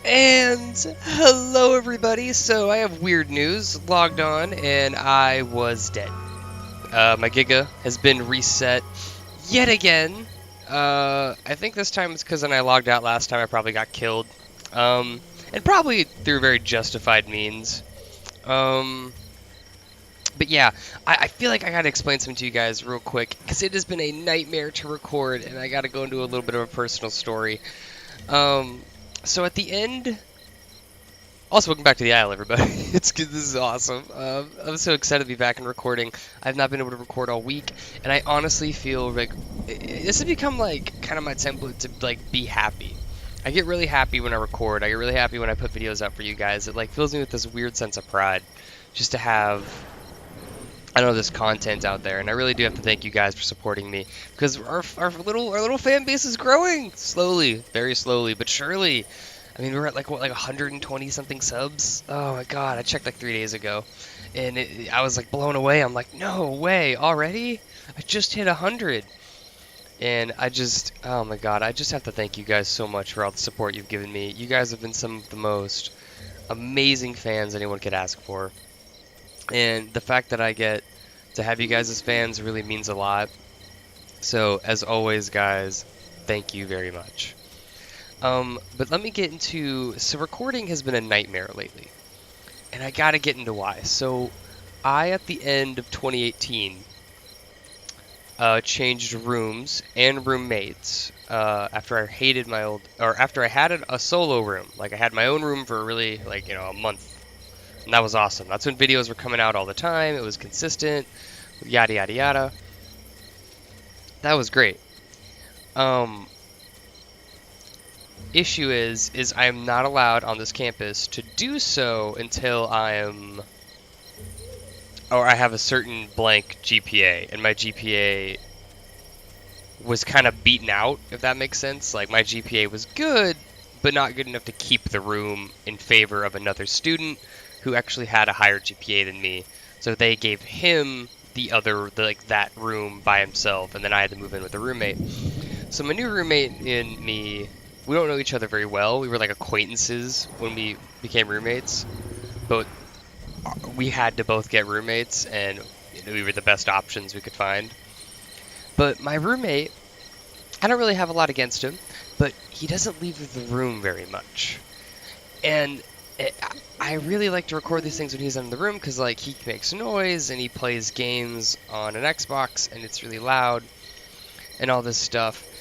And hello everybody, so I have weird news, logged on, and I was dead. My Giga has been reset yet again. I think this time it's because when I logged out last time I probably got killed. And probably through very justified means. Um, but yeah, I feel like I gotta explain something to you guys real quick, because it has been a nightmare to record, and I gotta go into a little bit of a personal story. Um, so at the end... Also, welcome back to the Isle, everybody. It's good. This is awesome. I'm so excited to be back and recording. I've not been able to record all week, and I honestly feel like this has become like kind of my template to like be happy. I get really happy when I record. I get really happy when I put videos out for you guys. It like fills me with this weird sense of pride, just to have, I don't know, this content out there. And I really do have to thank you guys for supporting me, because our little fan base is growing slowly, very slowly, but surely. I mean, we're at like, what, like 120 something subs? Oh my god, I checked like 3 days ago. And I was like blown away. I'm like, no way, already? I just hit 100. And oh my god, I just have to thank you guys so much for all the support you've given me. You guys have been some of the most amazing fans anyone could ask for. And the fact that I get to have you guys as fans really means a lot. So, as always, guys, thank you very much. But let me get into, so recording has been a nightmare lately, and I gotta get into why. So, at the end of 2018, changed rooms and roommates, after I hated after I had a solo room. Like, I had my own room for really, like, a month, and that was awesome. That's when videos were coming out all the time, it was consistent, yada yada yada. That was great. Issue is I am not allowed on this campus to do so until I have a certain blank GPA, and my GPA was kind of beaten out, if that makes sense. Like, my GPA was good, but not good enough to keep the room in favor of another student who actually had a higher GPA than me. So they gave him that room by himself, and then I had to move in with a roommate. So my new roommate and me, we don't know each other very well. We were like acquaintances when we became roommates, but we had to both get roommates, and we were the best options we could find. But my roommate, I don't really have a lot against him, but he doesn't leave the room very much. And I really like to record these things when he's in the room, because like he makes noise and he plays games on an Xbox, and it's really loud and all this stuff.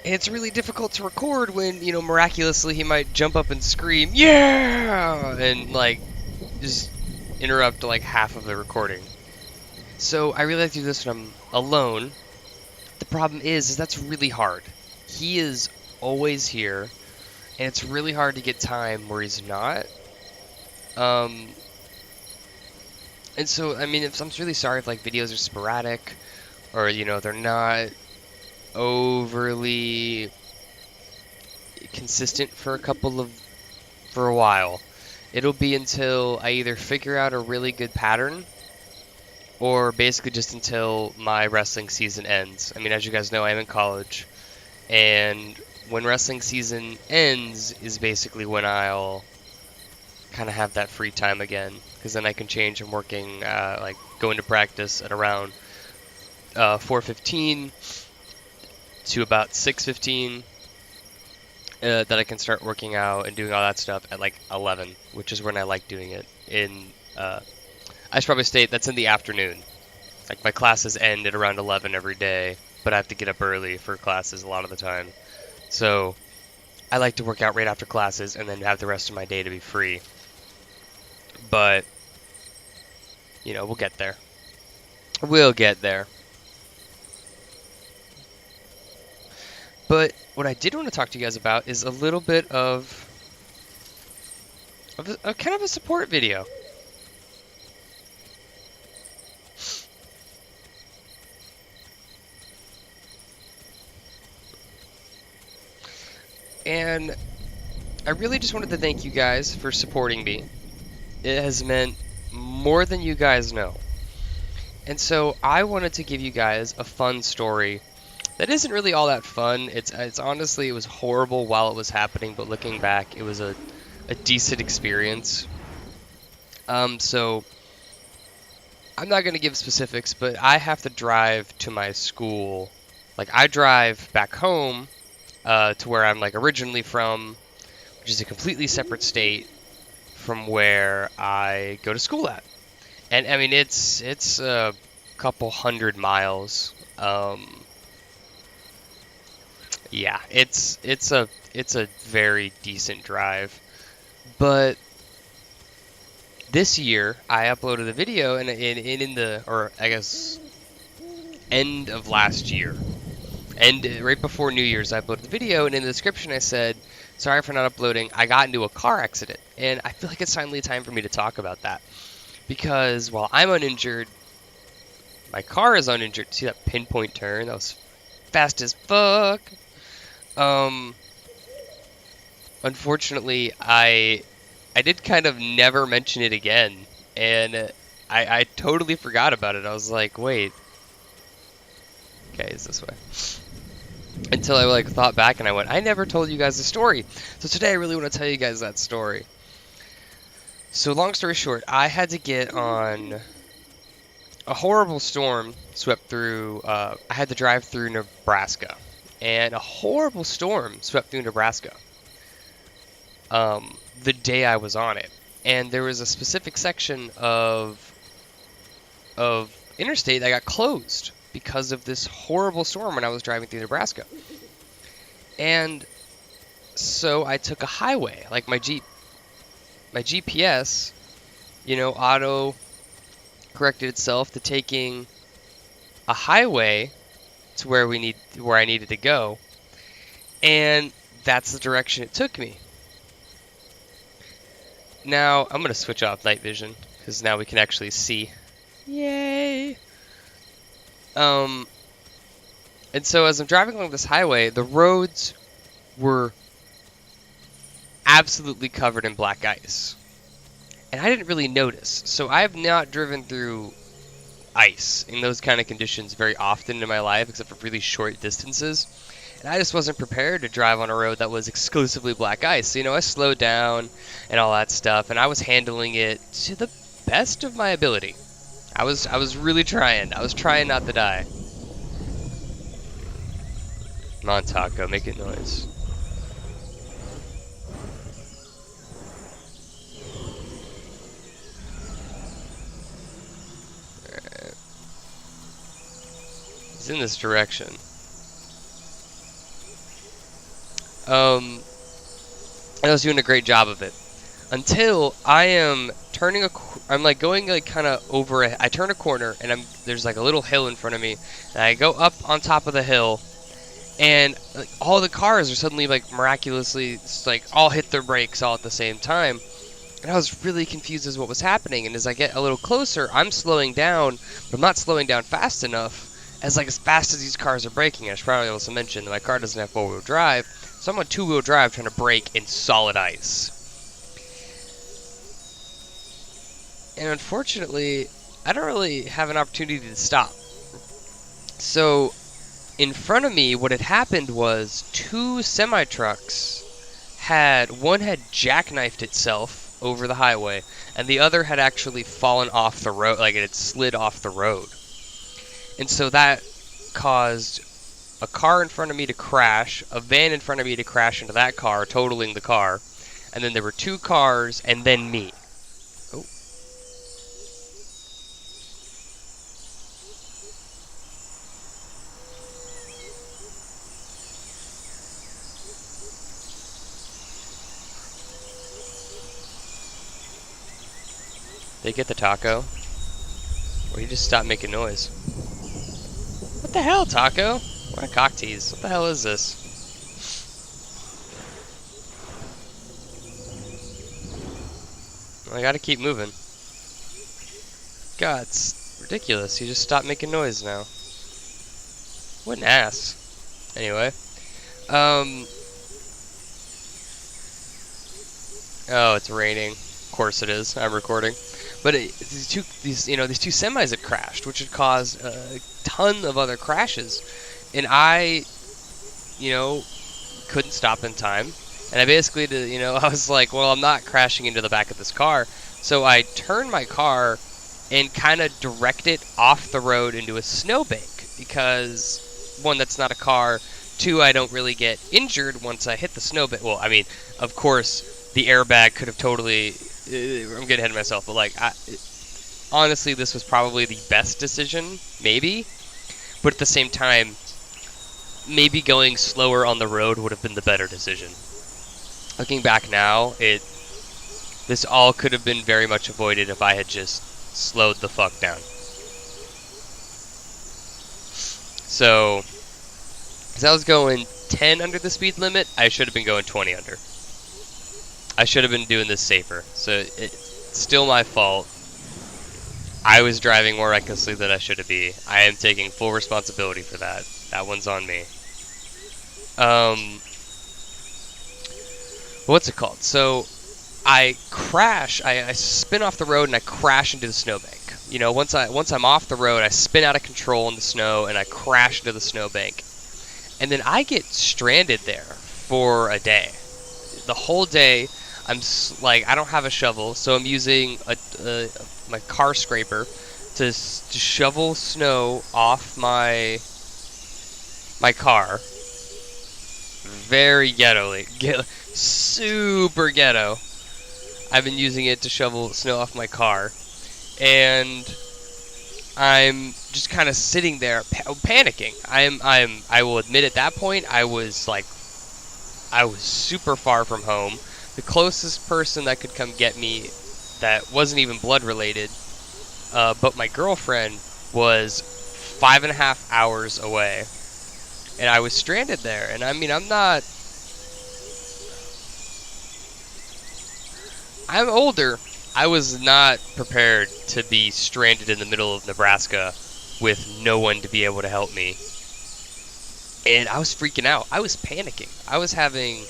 And it's really difficult to record when, miraculously he might jump up and scream, yeah! And, like, just interrupt, like, half of the recording. So I really like to do this when I'm alone. The problem is that's really hard. He is always here, and it's really hard to get time where he's not. And so, I mean, I'm really sorry if, like, videos are sporadic, or, they're not overly consistent for a while. It'll be until I either figure out a really good pattern, or basically just until my wrestling season ends. I mean, as you guys know, I'm in college, and when wrestling season ends is basically when I'll kind of have that free time again, because then I can change. I'm working, like, going to practice at around 4:15 to about 6:15, that I can start working out and doing all that stuff at like 11, which is when I like doing it. I should probably state that's in the afternoon. Like, my classes end at around 11 every day, but I have to get up early for classes a lot of the time. So I like to work out right after classes and then have the rest of my day to be free. But, we'll get there. We'll get there. But what I did want to talk to you guys about is a little bit of kind of a support video. And I really just wanted to thank you guys for supporting me. It has meant more than you guys know. And so I wanted to give you guys a fun story that isn't really all that fun. It's honestly, it was horrible while it was happening, but looking back, it was a decent experience. So I'm not gonna give specifics, but I have to drive to my school. Like, I drive back home to where I'm like originally from, which is a completely separate state from where I go to school at. And I mean, it's a couple 100 miles. Yeah, it's a very decent drive. But this year I uploaded a video, and in the, or I guess end of last year, and right before New Year's, I uploaded the video, and in the description I said, sorry for not uploading, I got into a car accident. And I feel like it's finally time for me to talk about that. Because while I'm uninjured, my car is uninjured. See that pinpoint turn? That was fast as fuck. Unfortunately, I did kind of never mention it again. And I totally forgot about it. I was like, wait. Okay, it's this way. Until I like thought back and I went, I never told you guys the story. So today I really want to tell you guys that story. So long story short, I had to get on a horrible storm swept through, I had to drive through Nebraska. And a horrible storm swept through Nebraska the day I was on it. And there was a specific section of interstate that got closed because of this horrible storm when I was driving through Nebraska. And so I took a highway, like my GPS, auto corrected itself to taking a highway to where I needed to go. And that's the direction it took me. Now, I'm going to switch off night vision because now we can actually see. Yay! And so as I'm driving along this highway, the roads were absolutely covered in black ice. And I didn't really notice. So I have not driven through ice in those kind of conditions very often in my life, except for really short distances. And I just wasn't prepared to drive on a road that was exclusively black ice. So, I slowed down and all that stuff, and I was handling it to the best of my ability. I was really trying. I was trying not to die. Come on, Taco, make it noise. Alright. He's in this direction. I was doing a great job of it. Until I am turning I'm like going like kind of over I turn a corner and there's like a little hill in front of me, and I go up on top of the hill, and like, all the cars are suddenly like miraculously like all hit their brakes all at the same time, and I was really confused as what was happening. And as I get a little closer, I'm slowing down, but I'm not slowing down fast enough, as fast as these cars are braking. I should probably also mention that my car doesn't have 4-wheel drive, so I'm on 2-wheel drive trying to brake in solid ice. And unfortunately, I don't really have an opportunity to stop. So, in front of me, what had happened was 2 semi-trucks one had jackknifed itself over the highway, and the other had actually fallen off the road, like it had slid off the road. And so that caused a car in front of me to crash, a van in front of me to crash into that car, totaling the car, and then there were 2 cars, and then me. Oh. Did they get the taco? Or you just stopped making noise? What the hell, Taco? What a cock tease. What the hell is this? Well, I gotta keep moving. God, it's ridiculous. You just stopped making noise now. What an ass. Anyway. Oh, it's raining. Of course it is. I'm recording. But these two semis had crashed, which had caused a ton of other crashes. And I, couldn't stop in time. And I basically, I was like, well, I'm not crashing into the back of this car. So I turned my car and kind of direct it off the road into a snowbank. Because, one, that's not a car. Two, I don't really get injured once I hit the snowbank. Well, I mean, of course, the airbag could have totally... I'm getting ahead of myself, but, like, honestly, this was probably the best decision, maybe. But at the same time, maybe going slower on the road would have been the better decision. Looking back now, this all could have been very much avoided if I had just slowed the fuck down. So, as I was going 10 under the speed limit, I should have been going 20 under. I should have been doing this safer. So, it's still my fault. I was driving more recklessly than I should have been. I am taking full responsibility for that. That one's on me. What's it called? So, I crash. I spin off the road and I crash into the snowbank. Once I'm off the road, I spin out of control in the snow and I crash into the snowbank. And then I get stranded there for a day. The whole day, I don't have a shovel, so I'm using my car scraper to shovel snow off my car. Very super ghetto. I've been using it to shovel snow off my car, and I'm just kind of sitting there panicking. I will admit at that point I was super far from home. The closest person that could come get me that wasn't even blood related, but my girlfriend was 5.5 hours away, and I was stranded there. And I mean, I'm older. I was not prepared to be stranded in the middle of Nebraska with no one to be able to help me. And I was freaking out. I was panicking. I was having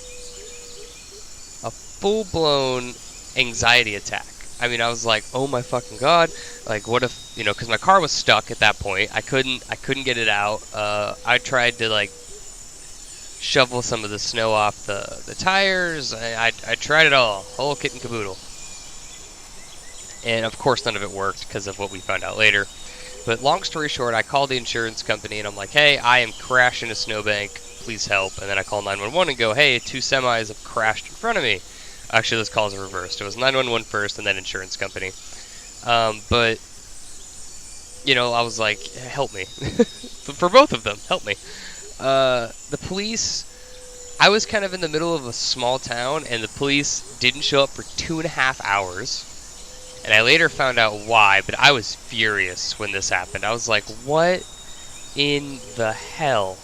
a full-blown anxiety attack. I mean, I was like, oh my fucking god. Like, what if, because my car was stuck at that point. I couldn't get it out. I tried to, shovel some of the snow off the tires. I tried it all, whole kit and caboodle. And of course none of it worked because of what we found out later. But long story short, I called the insurance company and I'm like, hey, I am crashing a snowbank, please help. And then I call 911 and go, hey, 2 semis have crashed in front of me. Actually, those calls are reversed. It was 911 first and then insurance company. But I was like, help me. For both of them, help me. The police, I was kind of in the middle of a small town, and the police didn't show up for 2.5 hours. And I later found out why, but I was furious when this happened. I was like, what in the hell?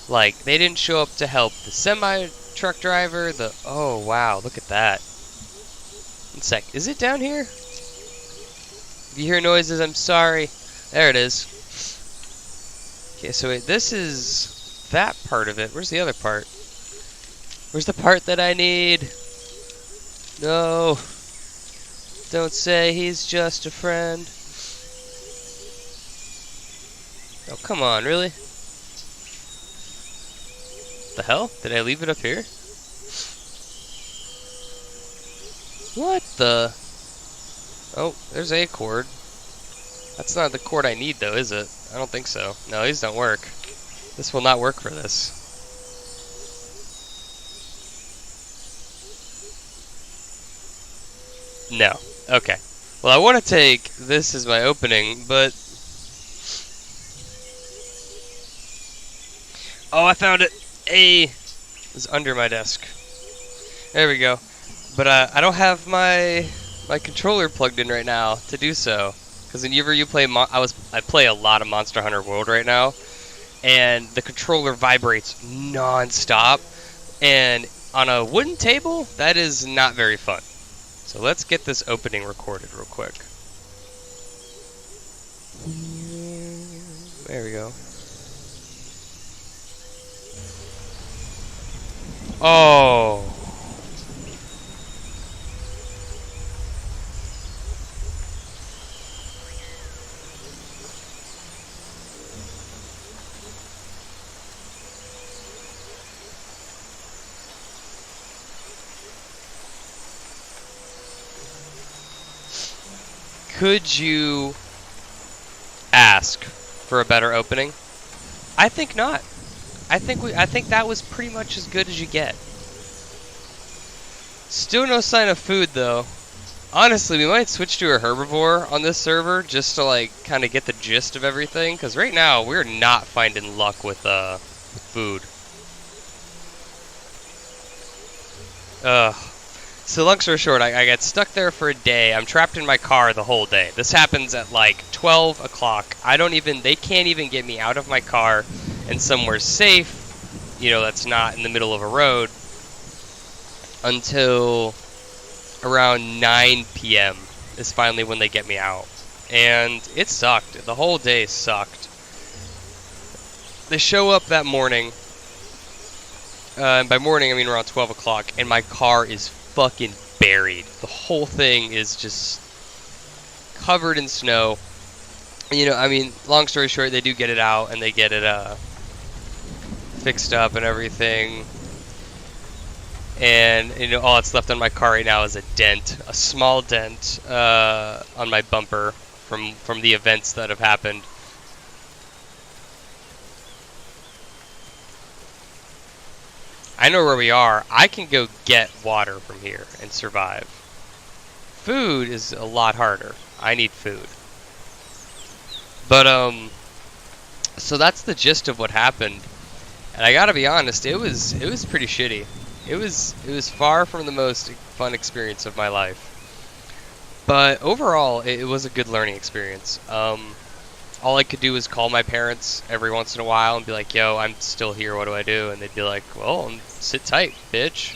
Like, they didn't show up to help the semi-truck driver, oh wow, look at that. One sec, is it down here? If you hear noises, I'm sorry. There it is. Okay, so wait, this is that part of it. Where's the other part? Where's the part that I need? No. Don't say he's just a friend. Oh, come on, really? The hell? Did I leave it up here? What the? Oh, there's a cord. That's not the cord I need, though, is it? I don't think so. No, these don't work. This will not work for this. No. Okay. Well, I want to take this as my opening, but... Oh, I found it! It's under my desk. There we go. But I don't have my controller plugged in right now to do so. Because whenever you play, I play a lot of Monster Hunter World right now, and the controller vibrates non-stop. And on a wooden table, that is not very fun. So let's get this opening recorded real quick. There we go. Oh. Could you ask for a better opening? I think not. I think that was pretty much as good as you get. Still no sign of food though. Honestly, we might switch to a herbivore on this server just to like kind of get the gist of everything, because right now we're not finding luck with food. So long story short, I got stuck there for a day. I'm trapped in my car the whole day. This happens at like 12 o'clock. They can't even get me out of my car and somewhere safe, you know, that's not in the middle of a road, until around 9 p.m. is finally when they get me out. And it sucked. The whole day sucked. They show up that morning. And by morning, I mean around 12 o'clock, and my car is fucking buried. The whole thing is just covered in snow. You know, I mean, long story short, they do get it out, and they get it fixed up and everything. And, you know, all that's left on my car right now is a dent, a small dent on my bumper from the events that have happened. I know where we are. I can go get water from here and survive. Food is a lot harder. I need food. But, so that's the gist of what happened. And I gotta be honest, it was pretty shitty. It was far from the most fun experience of my life. But overall, it was a good learning experience. All I could do was call my parents every once in a while and be like, yo, I'm still here, what do I do? And they'd be like, well, sit tight, bitch.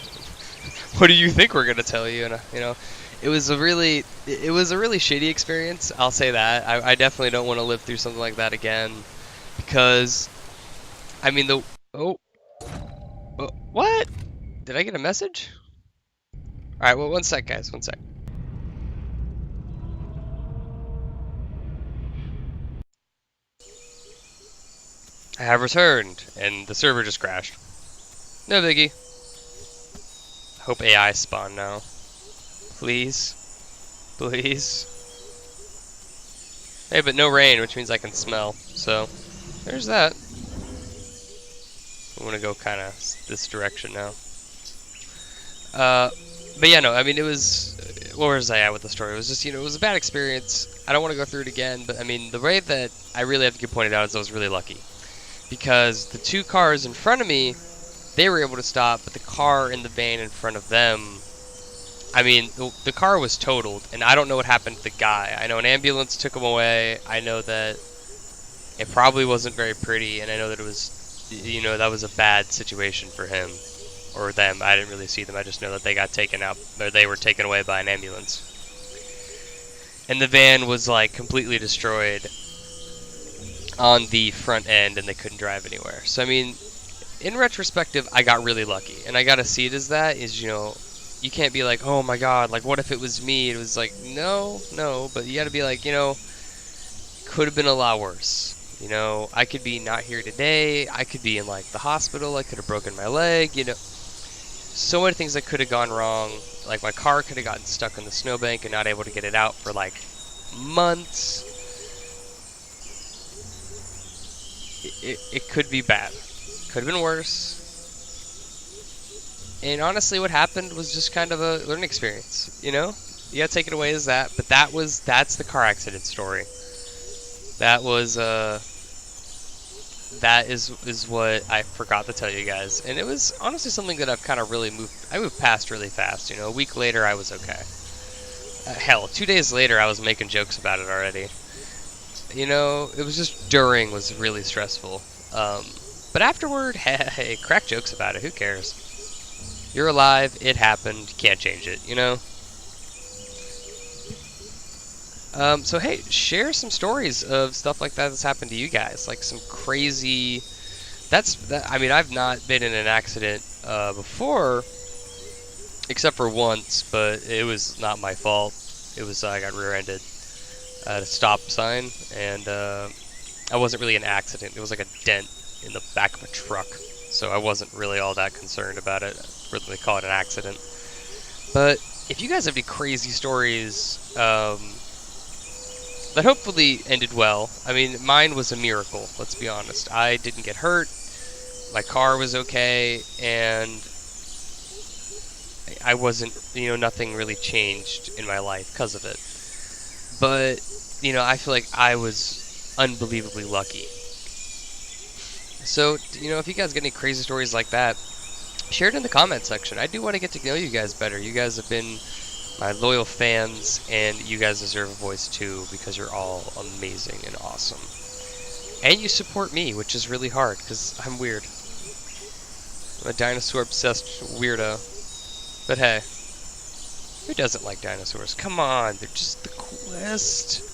What do you think we're gonna tell you? And you know, it was a really shitty experience, I'll say that. I definitely don't want to live through something like that again, because I mean what? Did I get a message? Alright, well, one sec, guys, one sec. I have returned, and the server just crashed. No biggie. I hope AI spawn now. Please. Please. Hey, but no rain, which means I can smell. So, there's that. I'm gonna go kind of this direction now. But yeah, no, I mean, it was... Where was I at with the story? It was just, you know, it was a bad experience. I don't want to go through it again, but I mean, the way that I really have to get pointed out is I was really lucky. Because the two cars in front of me, they were able to stop, but the car in the van in front of them, I mean, the car was totaled, and I don't know what happened to the guy. I know an ambulance took him away. I know that it probably wasn't very pretty, and I know that it was, you know, that was a bad situation for him. Or them. I didn't really see them. I just know that they got taken out, or they were taken away by an ambulance. And the van was, like, completely destroyed on the front end, and they couldn't drive anywhere. So, I mean, in retrospective, I got really lucky. And I gotta see it as that, is, you know, you can't be like, oh my god, like, what if it was me? It was like, no, but you gotta be like, you know, could have been a lot worse. You know, I could be not here today, I could be in, like, the hospital, I could have broken my leg, you know. So many things that could have gone wrong. Like, my car could have gotten stuck in the snowbank and not able to get it out for, like, months. It could be bad. Could have been worse. And honestly, what happened was just kind of a learning experience, you know? You gotta take it away as that, but that's the car accident story. That was, that is what I forgot to tell you guys. And it was honestly something that I've kind of really I moved past really fast, you know? A week later, I was okay. Hell, 2 days later, I was making jokes about it already. You know, it was just during was really stressful. But afterward, hey, crack jokes about it, who cares? You're alive, it happened, can't change it, you know? So hey, share some stories of stuff like that that's happened to you guys, like some crazy... I mean, I've not been in an accident before, except for once, but it was not my fault. It was, I got rear-ended at a stop sign, and I wasn't really an accident. It was like a dent in the back of a truck, so I wasn't really all that concerned about it. I wouldn't really call it an accident. But if you guys have any crazy stories, that hopefully ended well. I mean, mine was a miracle, let's be honest. I didn't get hurt, my car was okay, and I wasn't, nothing really changed in my life because of it. But, I feel like I was unbelievably lucky. So, if you guys get any crazy stories like that, share it in the comment section. I do want to get to know you guys better. You guys have been my loyal fans, and you guys deserve a voice too, because you're all amazing and awesome. And you support me, which is really hard, because I'm weird. I'm a dinosaur-obsessed weirdo. But hey, who doesn't like dinosaurs? Come on, they're just the coolest.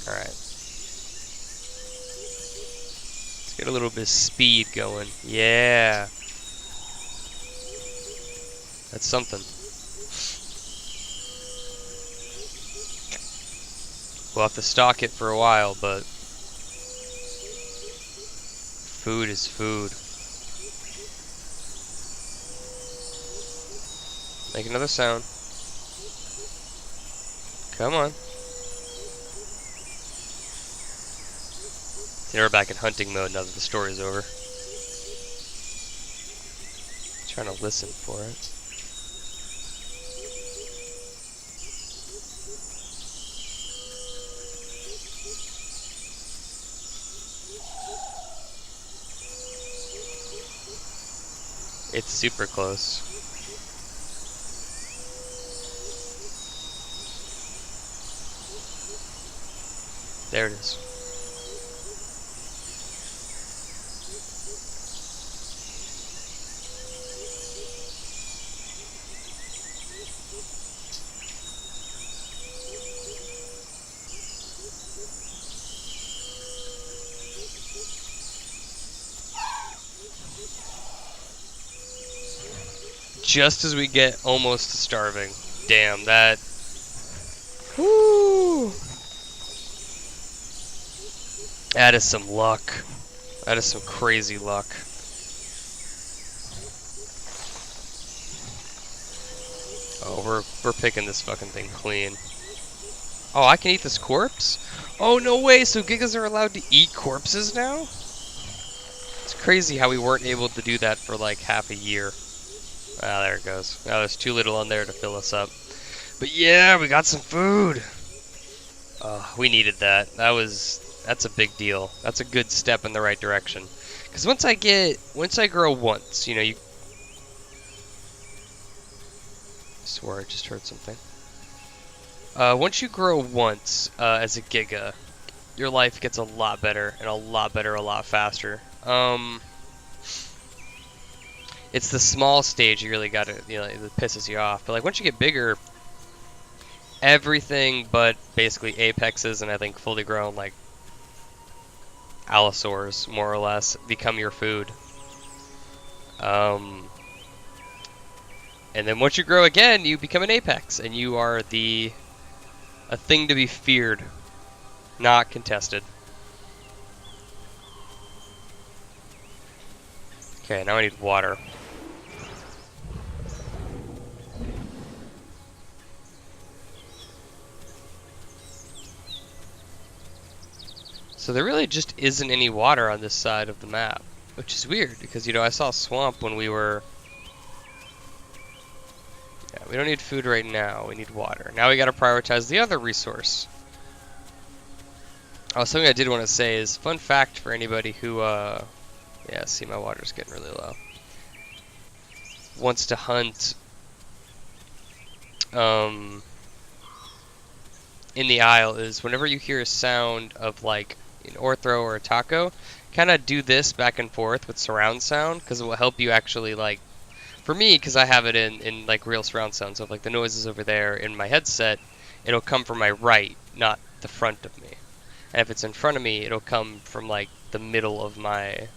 Alright. Let's get a little bit of speed going. Yeah. That's something. We'll have to stock it for a while, but food is food. Make another sound. Come on. We're back in hunting mode now that the story's over. Trying to listen for it. It's super close. There it is. Just as we get almost to starving. Damn, that... Woo! That is some luck. That is some crazy luck. Oh, we're picking this fucking thing clean. Oh, I can eat this corpse? Oh, no way! So Gigas are allowed to eat corpses now? It's crazy how we weren't able to do that for like half a year. Ah, there it goes. Now there's too little on there to fill us up. But yeah, we got some food! We needed that. That's a big deal. That's a good step in the right direction. Because once I grow once, you I swore I just heard something. Once you grow once, as a Giga, your life gets a lot better, and a lot better, a lot faster. It's the small stage you really gotta, that pisses you off. But like once you get bigger, everything but basically apexes and I think fully grown like allosaurs, more or less, become your food. And then once you grow again, you become an apex, and you are a thing to be feared, not contested. Okay, now I need water. So there really just isn't any water on this side of the map, which is weird, because, I saw swamp when we were... Yeah, we don't need food right now, we need water. Now we gotta prioritize the other resource. Oh, something I did want to say is, fun fact for anybody who, yeah, see, my water's getting really low. Wants to hunt, in the Isle, is whenever you hear a sound of, like, an ortho or a taco, kind of do this back and forth with surround sound, because it will help you actually, like, for me, because I have it in like real surround sound, so if like the noise is over there in my headset, it'll come from my right, not the front of me. And if it's in front of me, it'll come from like the middle of my,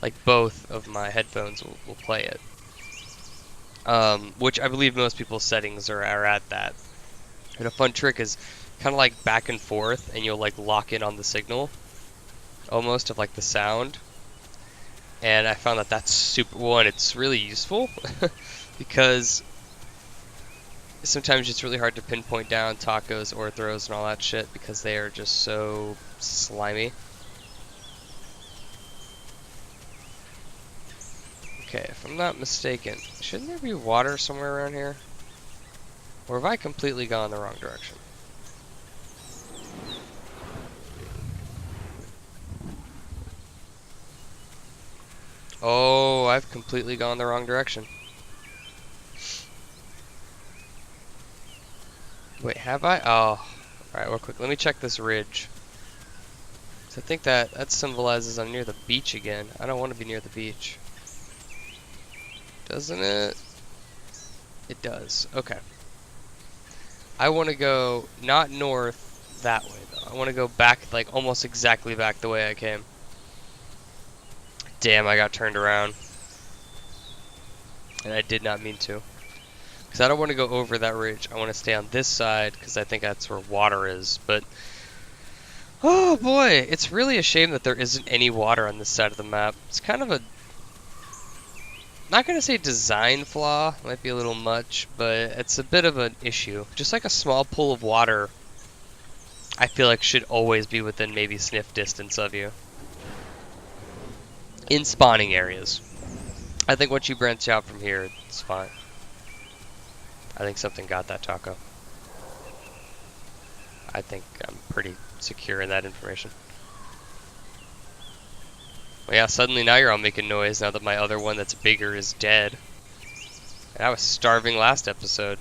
like both of my headphones will play it. Which I believe most people's settings are at that. And a fun trick is kind of like back and forth, and you'll like lock in on the signal, almost, of like the sound. And I found that that's super, one, it's really useful, because sometimes it's really hard to pinpoint down tacos, orthros, and all that shit because they are just so slimy. Okay, if I'm not mistaken, shouldn't there be water somewhere around here? Or have I completely gone the wrong direction? Oh, I've completely gone the wrong direction. Wait, have I? Oh. Alright, real quick. Let me check this ridge. So I think that symbolizes I'm near the beach again. I don't want to be near the beach. Doesn't it? It does. Okay. I want to go not north that way, though. I want to go back, like, almost exactly back the way I came. Damn, I got turned around. And I did not mean to. Because I don't want to go over that ridge. I want to stay on this side, because I think that's where water is. But, oh boy, it's really a shame that there isn't any water on this side of the map. It's kind of a, not going to say design flaw, might be a little much, but it's a bit of an issue. Just like a small pool of water, I feel like should always be within maybe sniff distance of you. In spawning areas. I think once you branch out from here, it's fine. I think something got that taco. I think I'm pretty secure in that information. Well, yeah, suddenly now you're all making noise now that my other one that's bigger is dead. And I was starving last episode.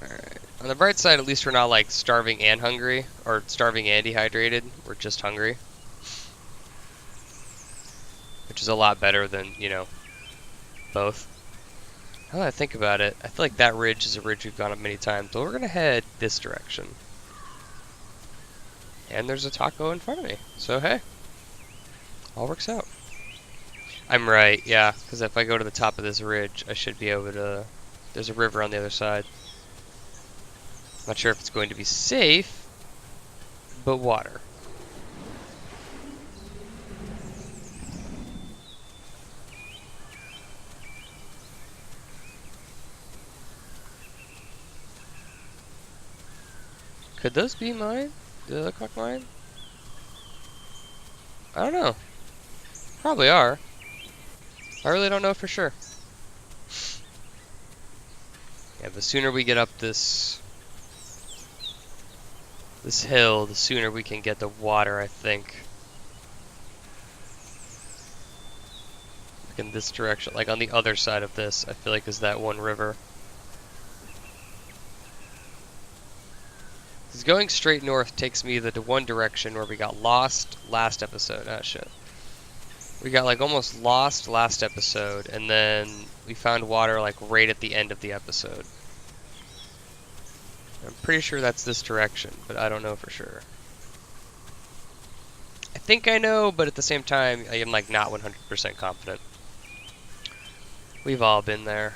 Alright. On the bright side, at least we're not like starving and hungry, or starving and dehydrated. We're just hungry. Which is a lot better than, you know, both. Now that I think about it, I feel like that ridge is a ridge we've gone up many times, but we're gonna head this direction. And there's a taco in front of me, so hey, all works out. I'm right, yeah, because if I go to the top of this ridge, I should be able to, there's a river on the other side. Not sure if it's going to be safe, but water. Could those be mine? Do they look like mine? I don't know. Probably are. I really don't know for sure. Yeah, the sooner we get up this hill, the sooner we can get the water, I think. Like in this direction, like on the other side of this, I feel like is that one river. Because going straight north takes me to one direction where we got lost last episode. Ah, shit. We got like almost lost last episode, and then we found water like right at the end of the episode. I'm pretty sure that's this direction, but I don't know for sure. I think I know, but at the same time, I am like not 100% confident. We've all been there.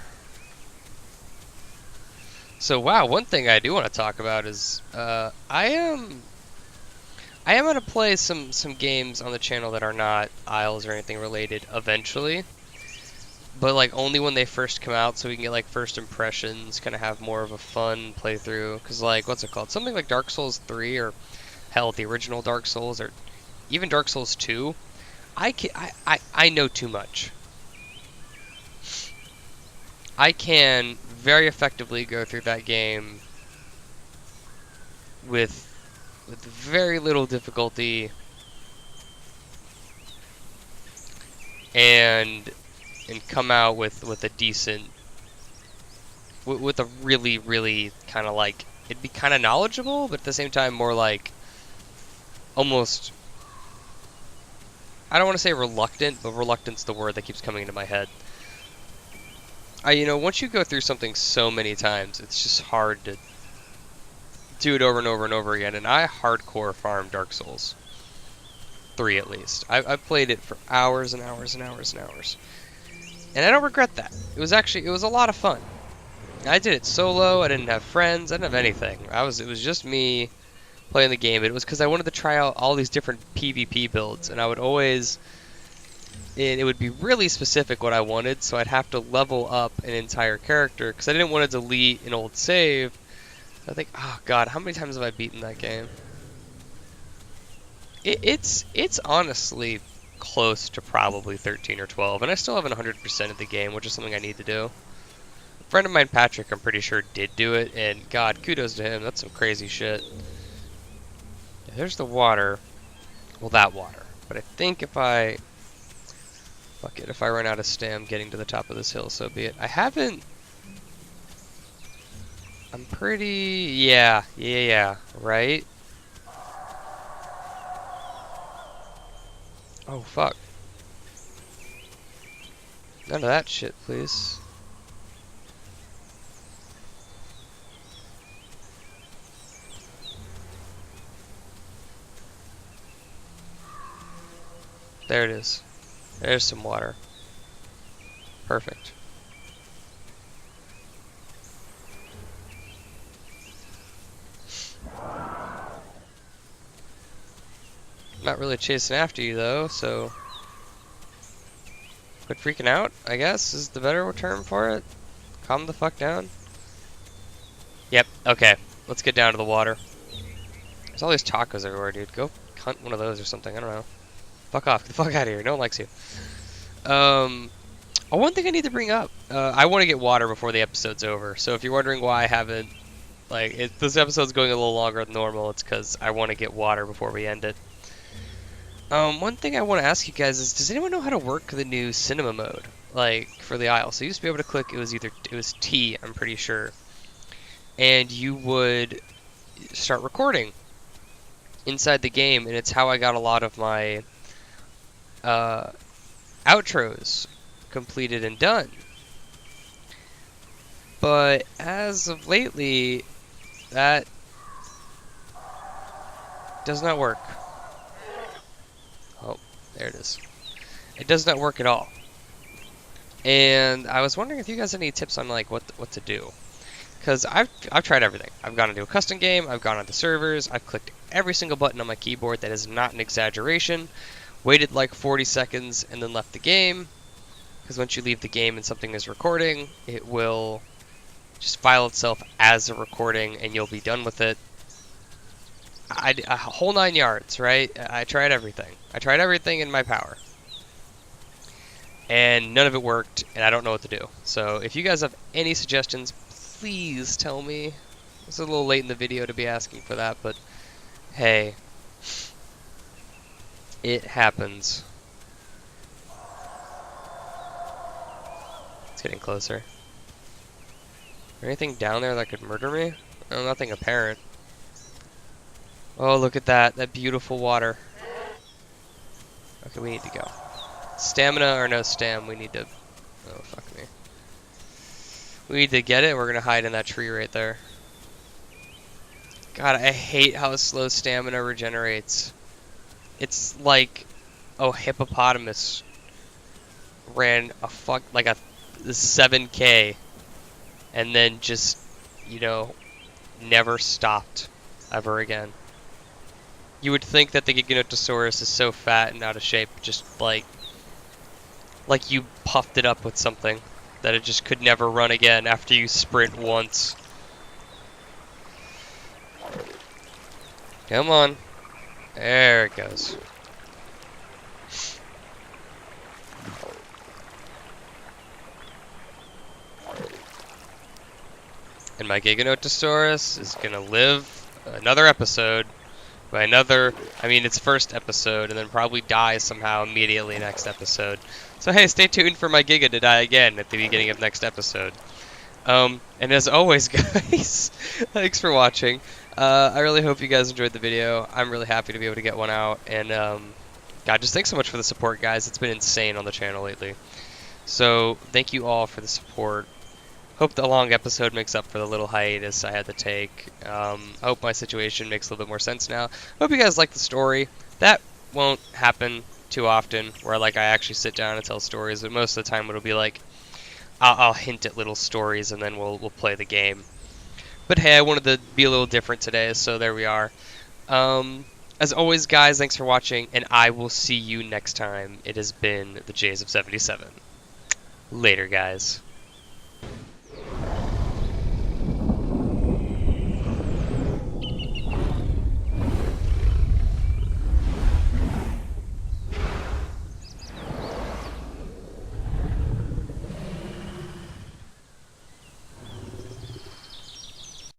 So wow, one thing I do want to talk about is I am going to play some games on the channel that are not Isles or anything related eventually. But like only when they first come out, so we can get like first impressions, kind of have more of a fun playthrough. Cause like, what's it called? Something like Dark Souls 3 or hell, the original Dark Souls or even Dark Souls 2. I know too much. I can very effectively go through that game with very little difficulty and come out with a decent, with a really kind of like, it'd be kind of knowledgeable, but at the same time more like almost, I don't want to say reluctant, but reluctant's the word that keeps coming into my head. You know, once you go through something so many times, it's just hard to do it over and over and over again. And I hardcore farm Dark Souls 3 at least. I've played it for hours and hours and hours and hours. And I don't regret that. It was a lot of fun. I did it solo, I didn't have friends, I didn't have anything. It was just me playing the game. It was because I wanted to try out all these different PvP builds, and I would always and it would be really specific what I wanted, so I'd have to level up an entire character, because I didn't want to delete an old save. I think, oh god, how many times have I beaten that game? It's honestly close to probably 13 or 12, and I still haven't 100% of the game, which is something I need to do. A friend of mine, Patrick, I'm pretty sure did do it, and god, kudos to him, that's some crazy shit. Yeah, there's the water. Well, that water. But I think if I... Fuck it, if I run out of stam getting to the top of this hill, so be it. I haven't... I'm pretty... Yeah, right? Oh, fuck. None of that shit, please. There it is. There's some water. Perfect. Not really chasing after you though, so quit freaking out, I guess, is the better term for it. Calm the fuck down. Yep, okay. Let's get down to the water. There's all these tacos everywhere, dude. Go hunt one of those or something, I don't know. Fuck off, get the fuck out of here, no one likes you. Oh, one thing I need to bring up. I want to get water before the episode's over, so if you're wondering why I haven't, like, this episode's going a little longer than normal, it's because I want to get water before we end it. One thing I want to ask you guys is, does anyone know how to work the new cinema mode, like, for the Isle? So you used to be able to click, it was T, I'm pretty sure, and you would start recording inside the game, and it's how I got a lot of my outros completed and done. But as of lately, that does not work. Oh, there it is. It does not work at all. And I was wondering if you guys have any tips on like what to do. Because I've tried everything. I've gone into a custom game, I've gone onto servers, I've clicked every single button on my keyboard that is not an exaggeration, waited like 40 seconds and then left the game. Because once you leave the game and something is recording, it will just file itself as a recording and you'll be done with it. A whole 9 yards, right? I tried everything. I tried everything in my power. And none of it worked, and I don't know what to do. So if you guys have any suggestions, please tell me. It's a little late in the video to be asking for that, but hey, it happens. It's getting closer. Is there anything down there that could murder me? Oh, nothing apparent. Oh, look at that. That beautiful water. Okay, we need to go. Stamina or no stam, we need to... Oh, fuck me. We need to get it. We're going to hide in that tree right there. God, I hate how slow stamina regenerates. It's like... Oh, hippopotamus ran a 7K and then just, you know, never stopped ever again. You would think that the Giganotosaurus is so fat and out of shape, just like you puffed it up with something, that it just could never run again after you sprint once. Come on. There it goes. And my Giganotosaurus is gonna live another episode. By another, I mean its first episode, and then probably die somehow immediately next episode. So hey, stay tuned for my Giga to die again at the beginning of next episode. And as always, guys, thanks for watching. I really hope you guys enjoyed the video. I'm really happy to be able to get one out, and God, just thanks so much for the support, guys. It's been insane on the channel lately. So thank you all for the support. Hope the long episode makes up for the little hiatus I had to take. I hope my situation makes a little bit more sense now. Hope you guys like the story. That won't happen too often, where like I actually sit down and tell stories, but most of the time it'll be like I'll hint at little stories and then we'll play the game. But hey, I wanted to be a little different today, so there we are. As always, guys, thanks for watching, and I will see you next time. It has been the Jays of 77. Later, guys.